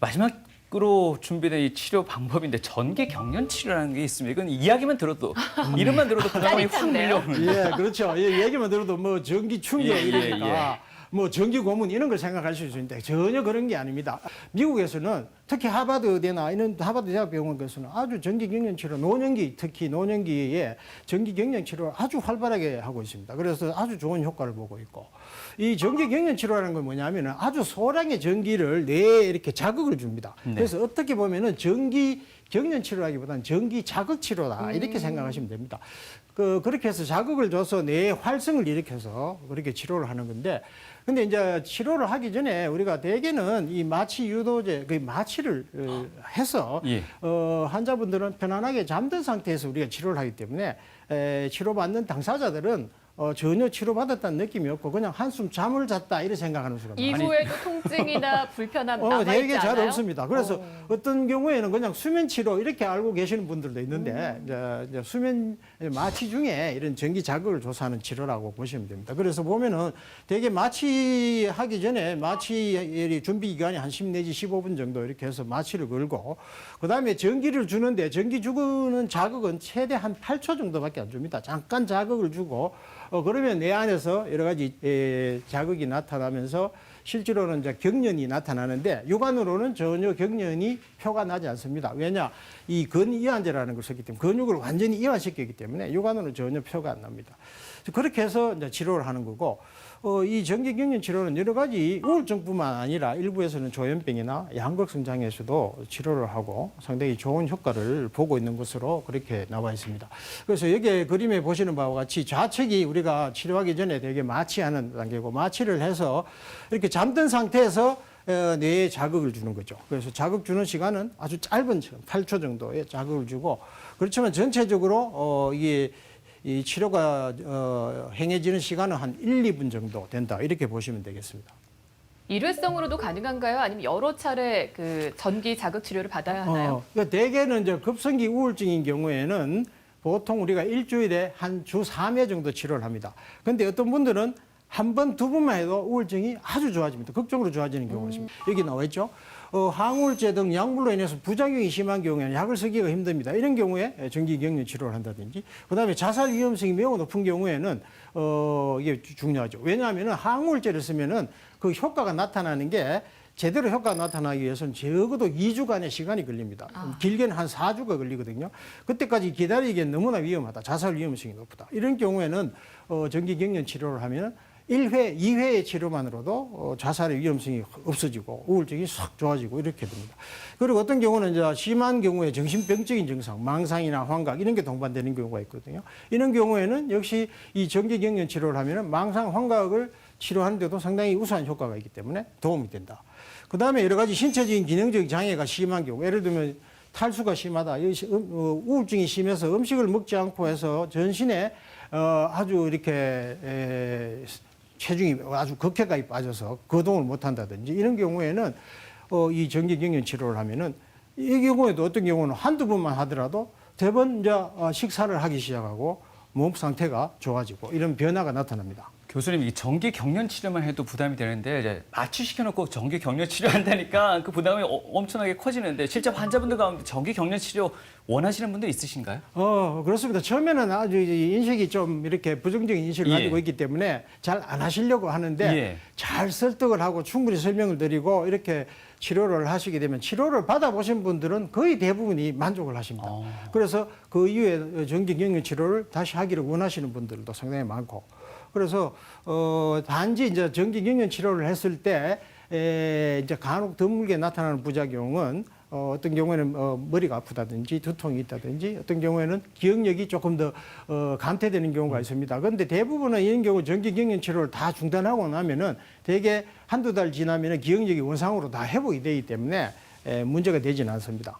마지막으로 준비된 이 치료 방법인데 전기 경련 치료라는 게 있습니다. 이건 이야기만 들어도 이름만 들어도 부담이 확 밀려오는. 예, 그렇죠. 예, 얘기만 들어도 뭐 전기 충격 이러니까 뭐 전기 고문 이런 걸 생각하실 수 있는데 전혀 그런 게 아닙니다. 미국에서는 특히 하버드 의대나 이런 하버드 대학병원에서는 아주 전기 경련 치료, 노년기 특히 노년기에 전기 경련 치료를 아주 활발하게 하고 있습니다. 그래서 아주 좋은 효과를 보고 있고 이 전기 경련 치료라는 건 뭐냐면은 아주 소량의 전기를 뇌에 이렇게 자극을 줍니다. 그래서 어떻게 보면은 전기 경련 치료라기보다는 전기 자극 치료다 이렇게 생각하시면 됩니다. 그렇게 해서 자극을 줘서 뇌의 활성을 일으켜서 그렇게 치료를 하는 건데, 근데 이제 치료를 하기 전에 우리가 대개는 이 마취 유도제, 그 마취를 해서 환자분들은 편안하게 잠든 상태에서 우리가 치료를 하기 때문에 치료받는 당사자들은 전혀 치료받았다는 느낌이 없고 그냥 한숨 잠을 잤다 이렇게 생각하는 수가 많아요. 이후에도 통증이나 불편함 남아있지 되게 잘 않아요? 없습니다. 그래서 어떤 경우에는 그냥 수면 치료 이렇게 알고 계시는 분들도 있는데 이제 수면 마취 중에 이런 전기 자극을 줘서 하는 치료라고 보시면 됩니다. 그래서 보면은 되게 마취하기 전에 마취 준비 기간이 한 10 내지 15분 정도 이렇게 해서 마취를 걸고 그다음에 전기를 주는데 전기 주는 자극은 최대 한 8초 정도밖에 안 줍니다. 잠깐 자극을 주고 그러면 뇌 안에서 여러 가지 자극이 나타나면서 실제로는 이제 경련이 나타나는데 육안으로는 전혀 경련이 표가 나지 않습니다. 왜냐? 이 근이완제라는 걸 썼기 때문에 근육을 완전히 이완시켰기 때문에 육안으로는 전혀 표가 안 납니다. 그렇게 해서 이제 치료를 하는 거고 이 전기 경련 치료는 여러 가지 우울증뿐만 아니라 일부에서는 조현병이나 양극성 장애에서도 치료를 하고 상당히 좋은 효과를 보고 있는 것으로 그렇게 나와 있습니다. 그래서 여기 그림에 보시는 바와 같이 좌측이 우리가 치료하기 전에 되게 마취하는 단계고 마취를 해서 이렇게 잠든 상태에서 뇌에 자극을 주는 거죠. 그래서 자극 주는 시간은 아주 짧은 시간, 8초 정도의 자극을 주고 그렇지만 전체적으로 이게 이 치료가 행해지는 시간은 한 1, 2분 정도 된다. 이렇게 보시면 되겠습니다. 일회성으로도 가능한가요? 아니면 여러 차례 그 전기 자극 치료를 받아야 하나요? 그러니까 대개는 이제 급성기 우울증인 경우에는 보통 우리가 일주일에 한 주 3회 정도 치료를 합니다. 그런데 어떤 분들은 한 번, 두 번만 해도 우울증이 아주 좋아집니다. 극적으로 좋아지는 경우가 있습니다. 여기 나와 있죠. 항우울제 등 약물로 인해서 부작용이 심한 경우에는 약을 쓰기가 힘듭니다. 이런 경우에 전기 경련 치료를 한다든지, 그다음에 자살 위험성이 매우 높은 경우에는 이게 중요하죠. 왜냐하면 항우울제를 쓰면은 그 효과가 나타나는 게 제대로 효과가 나타나기 위해서는 적어도 2주간의 시간이 걸립니다. 길게는 한 4주가 걸리거든요. 그때까지 기다리기엔 너무나 위험하다. 자살 위험성이 높다. 이런 경우에는 전기 경련 치료를 하면 1회, 2회의 치료만으로도 자살의 위험성이 없어지고 우울증이 싹 좋아지고 이렇게 됩니다. 그리고 어떤 경우는 이제 심한 경우에 정신병적인 증상, 망상이나 환각 이런 게 동반되는 경우가 있거든요. 이런 경우에는 역시 이 전기 경련 치료를 하면은 망상, 환각을 치료하는데도 상당히 우수한 효과가 있기 때문에 도움이 된다. 그 다음에 여러 가지 신체적인 기능적 장애가 심한 경우, 예를 들면 탈수가 심하다, 우울증이 심해서 음식을 먹지 않고 해서 전신에 아주 이렇게 체중이 아주 극해까지 빠져서 거동을 못 한다든지 이런 경우에는 이 전기 경련 치료를 하면은 이 경우에도 어떤 경우는 한두 번만 하더라도 대번 이제 식사를 하기 시작하고 몸 상태가 좋아지고 이런 변화가 나타납니다. 교수님, 이 전기 경련 치료만 해도 부담이 되는데 이제 마취시켜놓고 전기 경련 치료한다니까 그 부담이 엄청나게 커지는데 실제 환자분들 가운데 전기 경련 치료 원하시는 분들 있으신가요? 그렇습니다. 처음에는 아주 인식이 좀 이렇게 부정적인 인식을 가지고 있기 때문에 잘 안 하시려고 하는데 잘 설득을 하고 충분히 설명을 드리고 이렇게 치료를 하시게 되면 치료를 받아보신 분들은 거의 대부분이 만족을 하십니다. 그래서 그 이후에 전기 경련 치료를 다시 하기를 원하시는 분들도 상당히 많고 그래서 단지 이제 전기 경련 치료를 했을 때 이제 간혹 드물게 나타나는 부작용은 어떤 경우에는 머리가 아프다든지 두통이 있다든지 어떤 경우에는 기억력이 조금 더 감퇴되는 경우가 있습니다. 그런데 대부분은 이런 경우 전기 경련 치료를 다 중단하고 나면은 대개 한두 달 지나면은 기억력이 원상으로 다 회복이 되기 때문에 문제가 되지는 않습니다.